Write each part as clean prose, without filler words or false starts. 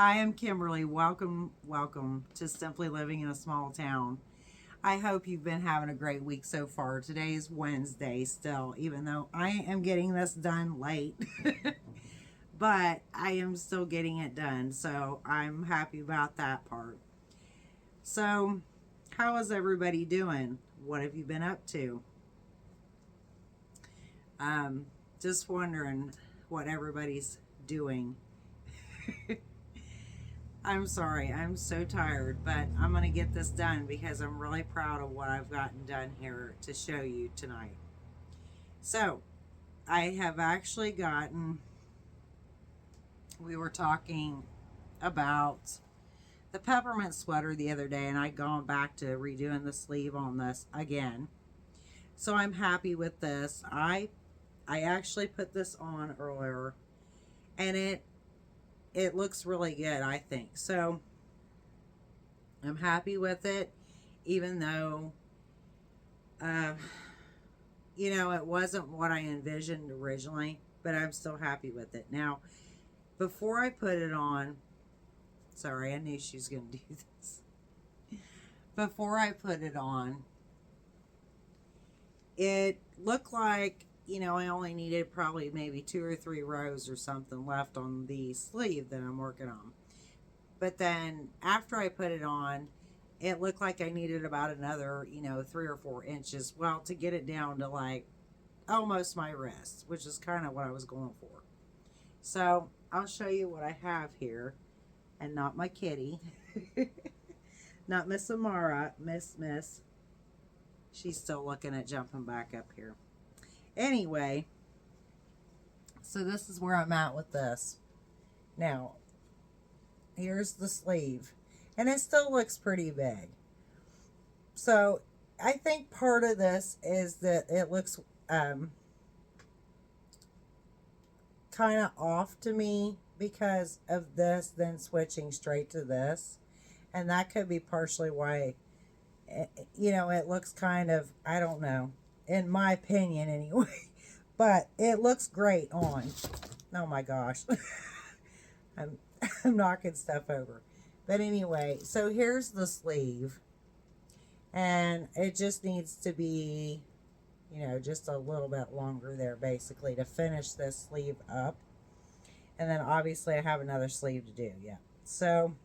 Hi, I'm Kimberly. Welcome to Simply Living in a Small Town. I hope you've been having a great week so far. Today is Wednesday still, even though I am getting this done late. But I am still getting it done, so I'm happy about that part. So, how is everybody doing? What have you been up to? Um, just wondering what everybody's doing. I'm sorry, I'm so tired, but I'm going to get this done because I'm really proud of what I've gotten done here to show you tonight. So, I have actually we were talking about the peppermint sweater the other day, and I'd gone back to redoing the sleeve on this again. So, I'm happy with this. I actually put this on earlier, and it looks really good, I think. So, I'm happy with it, even though, uh, it wasn't what I envisioned originally, but I'm still happy with it. Now, before I put it on, sorry, I knew she was going to do this. Before I put it on, it looked like, I only needed probably maybe 2 or 3 rows or something left on the sleeve that I'm working on. But then after I put it on, it looked like I needed about another, 3 or 4 inches. Well, to get it down to like almost my wrist, which is kind of what I was going for. So I'll show you what I have here, and not my kitty, not Miss Amara, Miss. She's still looking at jumping back up here. Anyway, so this is where I'm at with this. Now, here's the sleeve, and it still looks pretty big. So I think part of this is that it looks kind of off to me because of this, then switching straight to this, and that could be partially why it looks kind of, I don't know, in my opinion anyway. But it looks great on. Oh my gosh. I'm knocking stuff over. But anyway, so here's the sleeve. And it just needs to be, just a little bit longer there basically to finish this sleeve up. And then obviously I have another sleeve to do. Yeah. So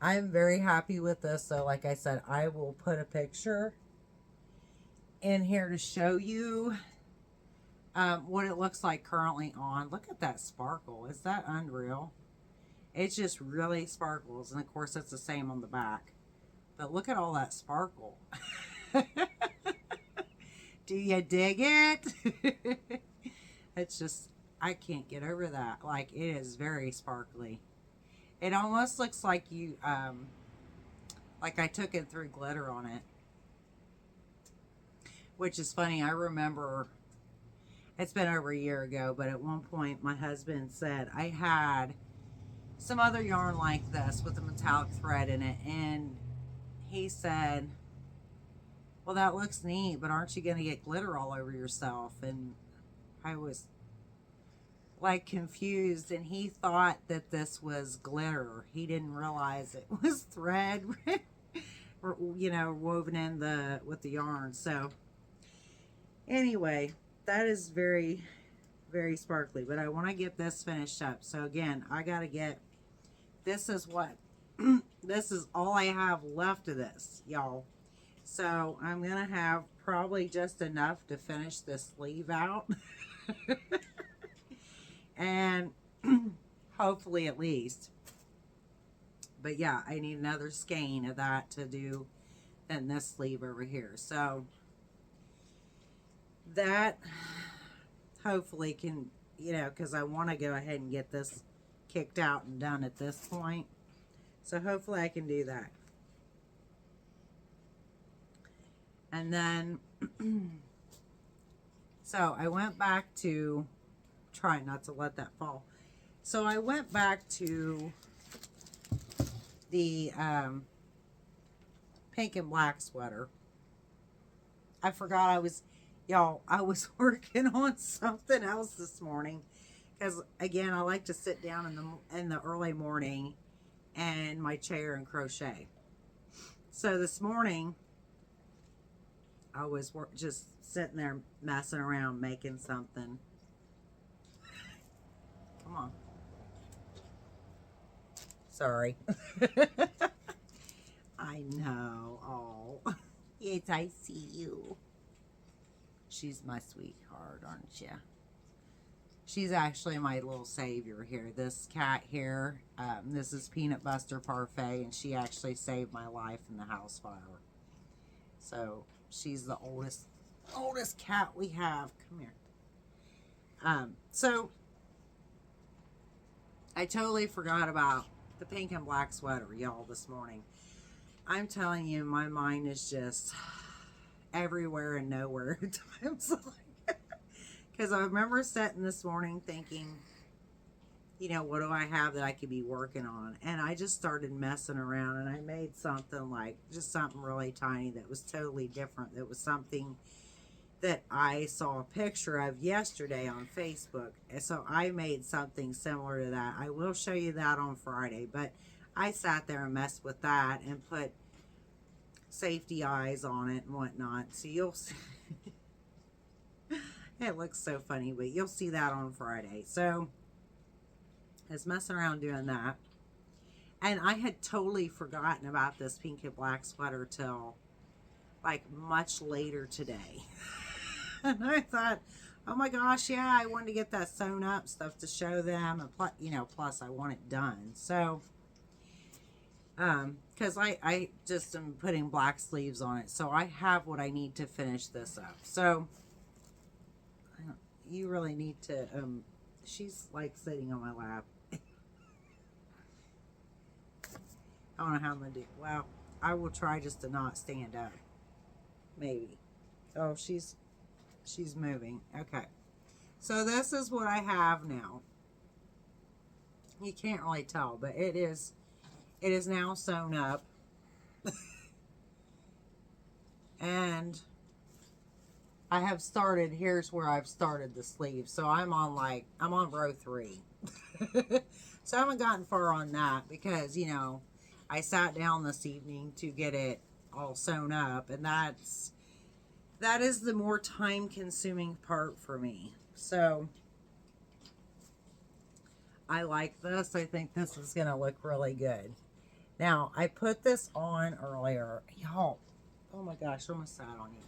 I'm very happy with this. So like I said, I will put a picture in here to show you what it looks like currently on. Look at that sparkle. Is that unreal? It just really sparkles. And of course it's the same on the back. But look at all that sparkle. Do you dig it? It's just, I can't get over that. Like, it is very sparkly. It almost looks like like I took it through glitter on it. Which is funny. I remember, it's been over a year ago, but at one point my husband said I had some other yarn like this with a metallic thread in it, and he said, well, that looks neat, but aren't you going to get glitter all over yourself? And I was like confused, and he thought that this was glitter. He didn't realize it was thread woven in with the yarn. So anyway, that is very, very sparkly, but I want to get this finished up. So again, I got to get, this is what this is all I have left of this, y'all. So I'm gonna have probably just enough to finish this sleeve out. And hopefully at least. But yeah, I need another skein of that to do than this sleeve over here. So that hopefully can, because I want to go ahead and get this kicked out and done at this point. So hopefully I can do that. And then, so I went back to, try not to let that fall. So I went back to the pink and black sweater. I forgot I was working on something else this morning. because again, I like to sit down in the early morning in my chair and crochet. So this morning, I was just sitting there messing around making something. Come on. Sorry. I know. Oh, yes, I see you. She's my sweetheart, aren't you? She's actually my little savior here. This cat here, this is Peanut Buster Parfait, and she actually saved my life in the house fire. So she's the oldest cat we have. Come here. So I totally forgot about the pink and black sweater, y'all, this morning. I'm telling you, my mind is just everywhere and nowhere at times. Because I remember sitting this morning thinking, you know, what do I have that I could be working on? And I just started messing around, and I made something like just something really tiny that was totally different. That was something that I saw a picture of yesterday on Facebook. And so I made something similar to that. I will show you that on Friday, but I sat there and messed with that and put safety eyes on it and whatnot. So you'll see. It looks so funny, but you'll see that on Friday. So I was messing around doing that. And I had totally forgotten about this pink and black sweater till like much later today. And I thought, oh my gosh, yeah, I wanted to get that sewn up stuff to show them. And you know, plus I want it done. So, because I just am putting black sleeves on it. So I have what I need to finish this up. So you really need to, she's like sitting on my lap. I don't know how I'm going to do it. Well, I will try just to not stand up. Maybe. Oh, she's moving. Okay. So this is what I have now. You can't really tell, but it is now sewn up. And I have started, here's where I've started the sleeve. So I'm on row 3. So I haven't gotten far on that because, you know, I sat down this evening to get it all sewn up, and that is the more time consuming part for me. So I like this. I think this is going to look really good. Now, I put this on earlier. Y'all, oh my gosh, I almost sat on you.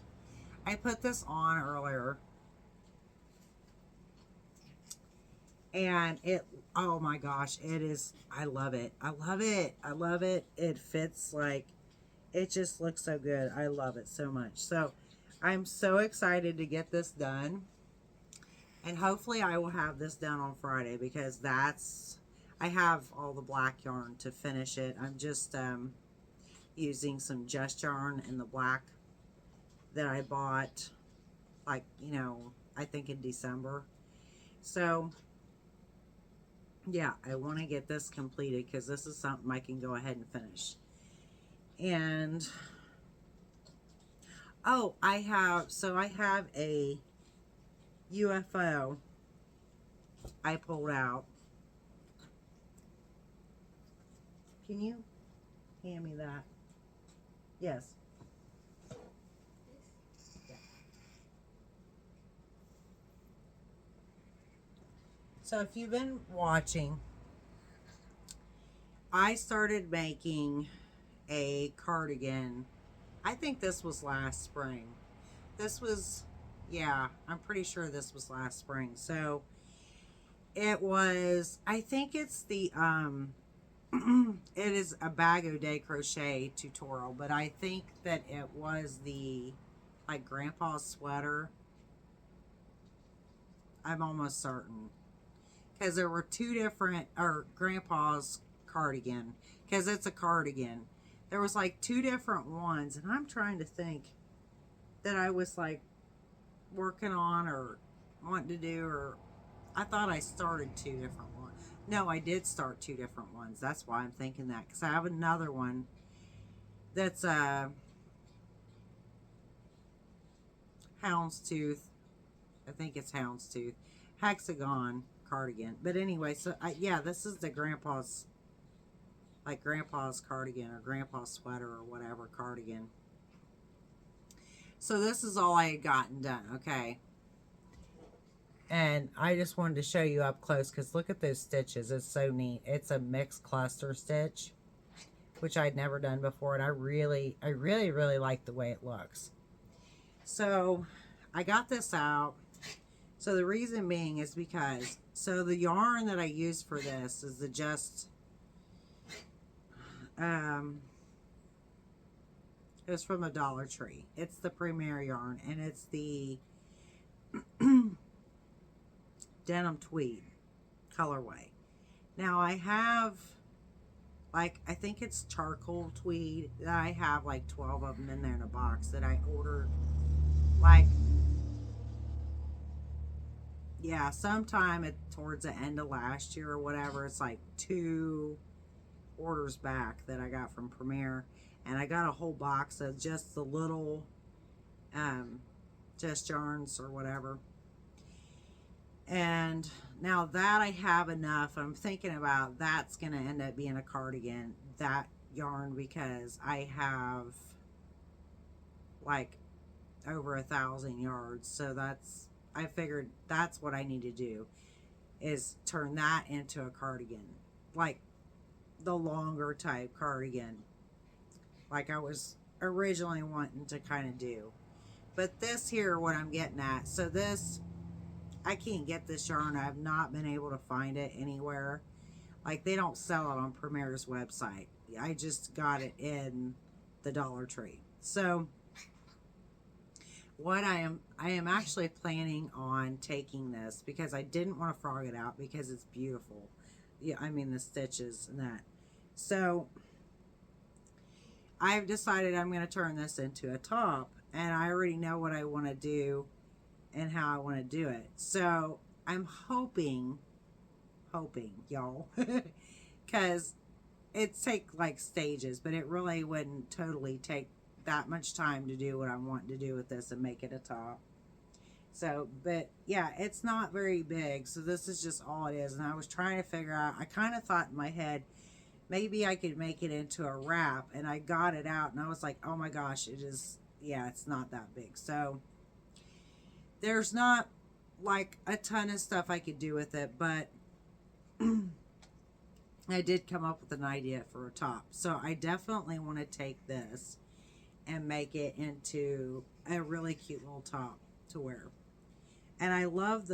I put this on earlier, and it, oh my gosh, it is, I love it. I love it. I love it. It fits like, it just looks so good. I love it so much. So I'm so excited to get this done, and hopefully I will have this done on Friday because I have all the black yarn to finish it. I'm just using some Just yarn in the black that I bought, like, you know, I think in December. So yeah, I want to get this completed because this is something I can go ahead and finish. And oh, I have a UFO I pulled out. Can you hand me that? Yes. So if you've been watching, I started making a cardigan. I think this was last spring. This was, yeah, I'm pretty sure this was last spring. So it was, I think it's the, it is a bag o' day crochet tutorial, but I think that it was the, like, grandpa's sweater. I'm almost certain. Because there were two different, or grandpa's cardigan, because it's a cardigan. There was like two different ones, and I'm trying to think that I was like working on or wanting to do, or I thought I started two different ones. No, I did start two different ones. That's why I'm thinking that, because I have another one that's a houndstooth. I think it's houndstooth hexagon cardigan. But anyway, so yeah, this is the grandpa's, like grandpa's cardigan or grandpa's sweater or whatever cardigan. So this is all I had gotten done, okay? And I just wanted to show you up close because look at those stitches. It's so neat. It's a mixed cluster stitch, which I'd never done before, and I really like the way it looks. So I got this out. So the reason being is because, so the yarn that I use for this is the it's from the Dollar Tree. It's the Premier yarn, and it's the denim tweed colorway. Now I have, like, I think it's charcoal tweed that I have like 12 of them in there in a box that I ordered, like, yeah, sometime towards the end of last year or whatever. It's like 2 orders back that I got from Premier, and I got a whole box of just the little just yarns or whatever. And now that I have enough, I'm thinking about that's going to end up being a cardigan, that yarn, because I have like over 1,000 yards. So that's, I figured that's what I need to do, is turn that into a cardigan, like the longer type cardigan, like I was originally wanting to kind of do. But this here, what I'm getting at, so this, I can't get this yarn. I've not been able to find it anywhere. Like, they don't sell it on Premier's website. I just got it in the Dollar Tree. So what I am actually planning on taking this, because I didn't want to frog it out because it's beautiful. Yeah, I mean the stitches and that. So I've decided I'm going to turn this into a top, and I already know what I want to do and how I want to do it. So I'm hoping y'all, because it's take like stages, but it really wouldn't totally take that much time to do what I'm wanting to do with this and make it a top. So, but yeah, it's not very big, so this is just all it is. And I was trying to figure out, I kind of thought in my head maybe I could make it into a wrap, and I got it out and I was like, oh my gosh, it is, yeah, it's not that big. So there's not like a ton of stuff I could do with it, but I did come up with an idea for a top. So I definitely want to take this and make it into a really cute little top to wear. And I love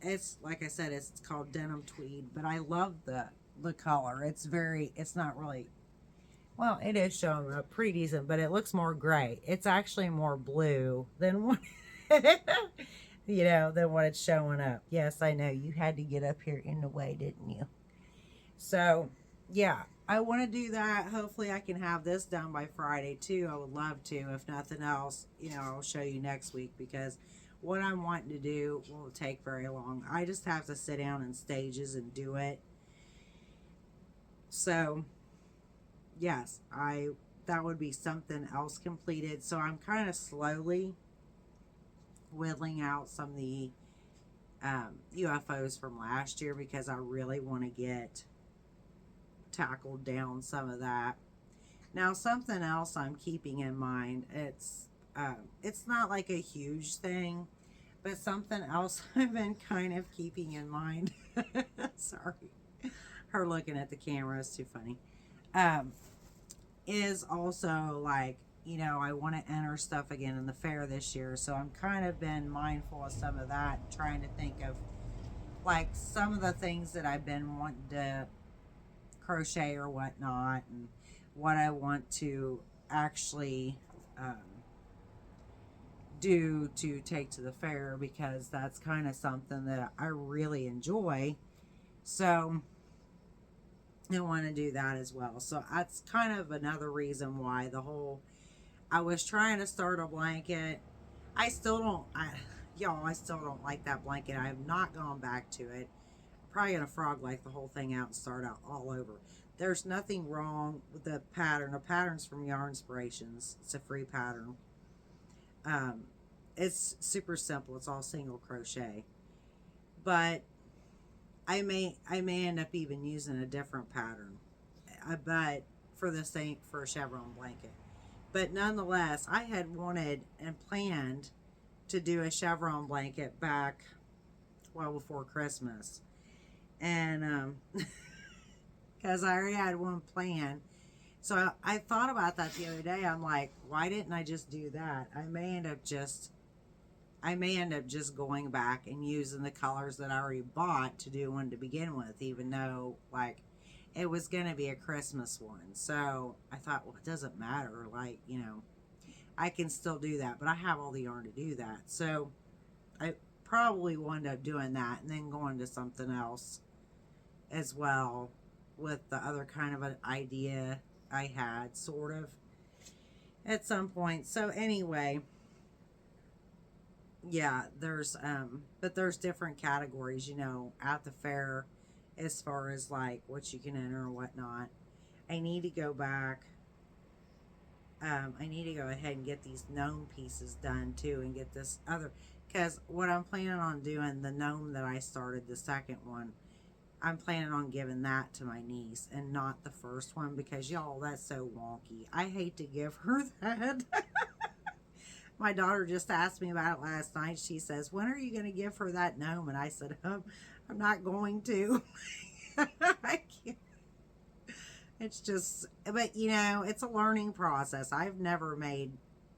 it's like I said, it's called denim tweed, but I love the color. It's not really, well, it is showing up pretty decent, but it looks more gray. It's actually more blue than what than what it's showing up. Yes, I know, you had to get up here in the way, didn't you? So yeah, I want to do that. Hopefully I can have this done by Friday too. I would love to. If nothing else, I'll show you next week, because what I'm wanting to do won't take very long. I just have to sit down in stages and do it. So yes, that would be something else completed. So I'm kind of slowly whittling out some of the UFOs from last year, because I really want to get tackled down some of that. Now, something else I'm keeping in mind, it's not like a huge thing, but something else I've been kind of keeping in mind. Sorry, her looking at the camera is too funny. Is also like, I want to enter stuff again in the fair this year, so I'm kind of been mindful of some of that, trying to think of like some of the things that I've been wanting to crochet or whatnot, and what I want to actually do to take to the fair, because that's kind of something that I really enjoy. So I want to do that as well. So that's kind of another reason why I was trying to start a blanket. I still don't like that blanket. I have not gone back to it. I'm probably gonna frog like the whole thing out and start out all over. There's nothing wrong with the pattern. The pattern's from Yarn Inspirations. It's a free pattern. It's super simple. It's all single crochet. But I may end up even using a different pattern, but for the same for a chevron blanket. But nonetheless, I had wanted and planned to do a chevron blanket back well before Christmas, and because I already had one planned. So I thought about that the other day. I'm like, why didn't I just do that? I may end up just going back and using the colors that I already bought to do one to begin with, even though like it was going to be a Christmas one. So I thought, well, it doesn't matter. Like, I can still do that, but I have all the yarn to do that. So I probably will end up doing that and then going to something else as well with the other kind of an idea I had, sort of, at some point. So anyway, yeah, but there's different categories, at the fair as far as like what you can enter and whatnot. I need to go back. I need to go ahead and get these gnome pieces done too, and get this other, because what I'm planning on doing, the gnome that I started, the second one, I'm planning on giving that to my niece and not the first one, because y'all, that's so wonky. I hate to give her that. My daughter just asked me about it last night. She says, when are you going to give her that gnome? And I said, I'm not going to. I can't. It's just, but it's a learning process. I've never made,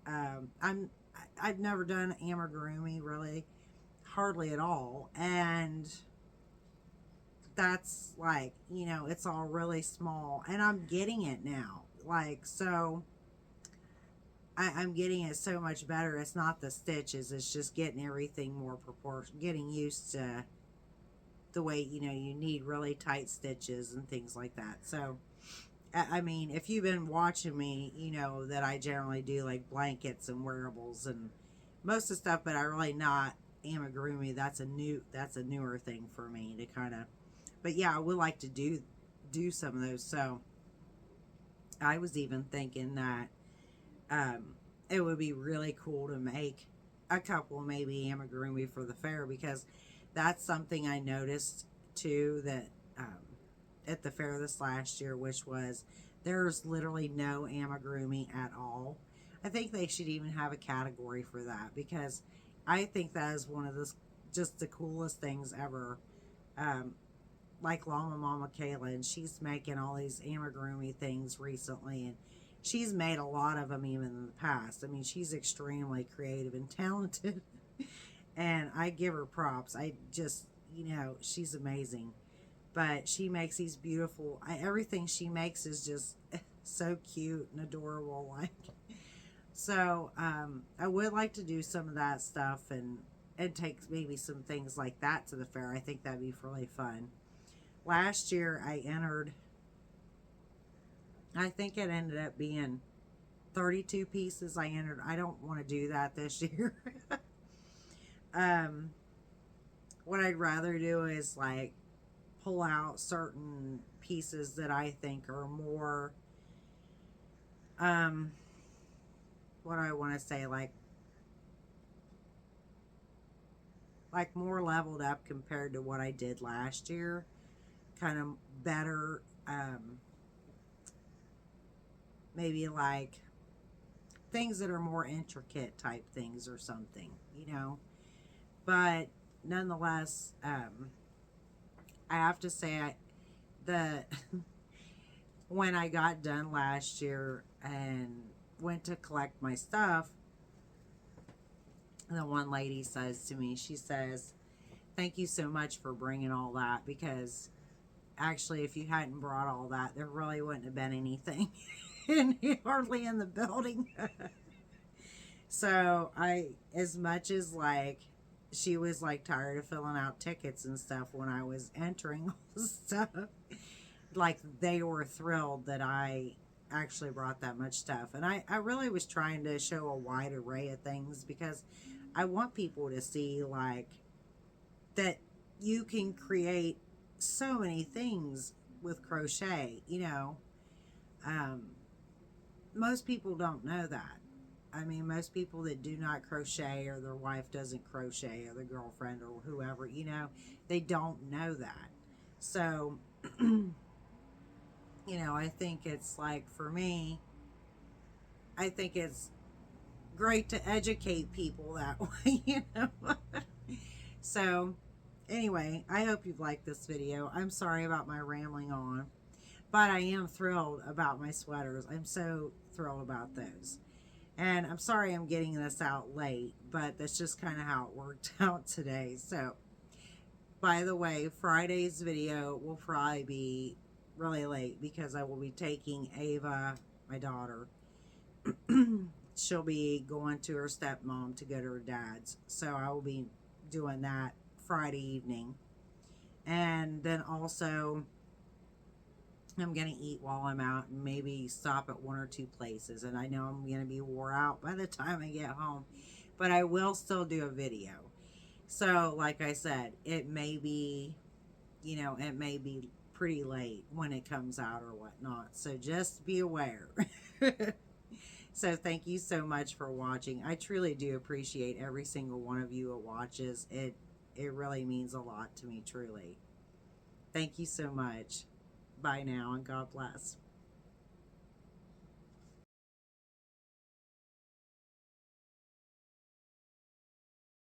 I've never done amigurumi really, hardly at all. And that's like, it's all really small, and I'm getting it now. Like, so I'm getting it so much better. It's not the stitches, it's just getting everything more proportion, getting used to the way, you need really tight stitches and things like that. So, I mean, if you've been watching me, you know that I generally do like blankets and wearables and most of the stuff, but I really not amigurumi. That's a newer thing for me to kind of, but yeah, I would like to do some of those. So I was even thinking that it would be really cool to make a couple maybe amigurumi for the fair, because that's something I noticed too, that at the fair this last year, which was there's literally no amigurumi at all. I think they should even have a category for that, because I think that is one of the just the coolest things ever. Like Llama Mama Kayla, and she's making all these amigurumi things recently, and she's made a lot of them even in the past. I mean, she's extremely creative and talented, and I give her props. I just, she's amazing. But she makes these beautiful, everything she makes is just so cute and adorable. Like, so I would like to do some of that stuff and take maybe some things like that to the fair. I think that'd be really fun. Last year I entered, I think it ended up being 32 pieces I entered. I don't want to do that this year. What I'd rather do is like pull out certain pieces that I think are more, what do I want to say, like more leveled up compared to what I did last year. Kind of better, maybe like things that are more intricate type things or something, But nonetheless, I have to say, when I got done last year and went to collect my stuff, the one lady says to me, she says, thank you so much for bringing all that, because actually if you hadn't brought all that, there really wouldn't have been anything hardly in the building. So as much as like she was like tired of filling out tickets and stuff when I was entering all the stuff, like they were thrilled that I actually brought that much stuff. And I really was trying to show a wide array of things, because I want people to see like that you can create so many things with crochet. Most people don't know that. I mean, most people that do not crochet, or their wife doesn't crochet, or their girlfriend or whoever, they don't know that. So, I think it's like, for me, I think it's great to educate people that way. So, anyway, I hope you've liked this video. I'm sorry about my rambling on, but I am thrilled about my sweaters. I'm so thrilled about those. And I'm sorry I'm getting this out late, but that's just kind of how it worked out today. So, by the way, Friday's video will probably be really late because I will be taking Ava, my daughter. She'll be going to her stepmom to go to her dad's. So I will be doing that Friday evening. And then also, I'm going to eat while I'm out and maybe stop at one or two places. And I know I'm going to be wore out by the time I get home, but I will still do a video. So, like I said, it may be, it may be pretty late when it comes out or whatnot. So just be aware. So thank you so much for watching. I truly do appreciate every single one of you who watches. It really means a lot to me, truly. Thank you so much. Bye now, and God bless.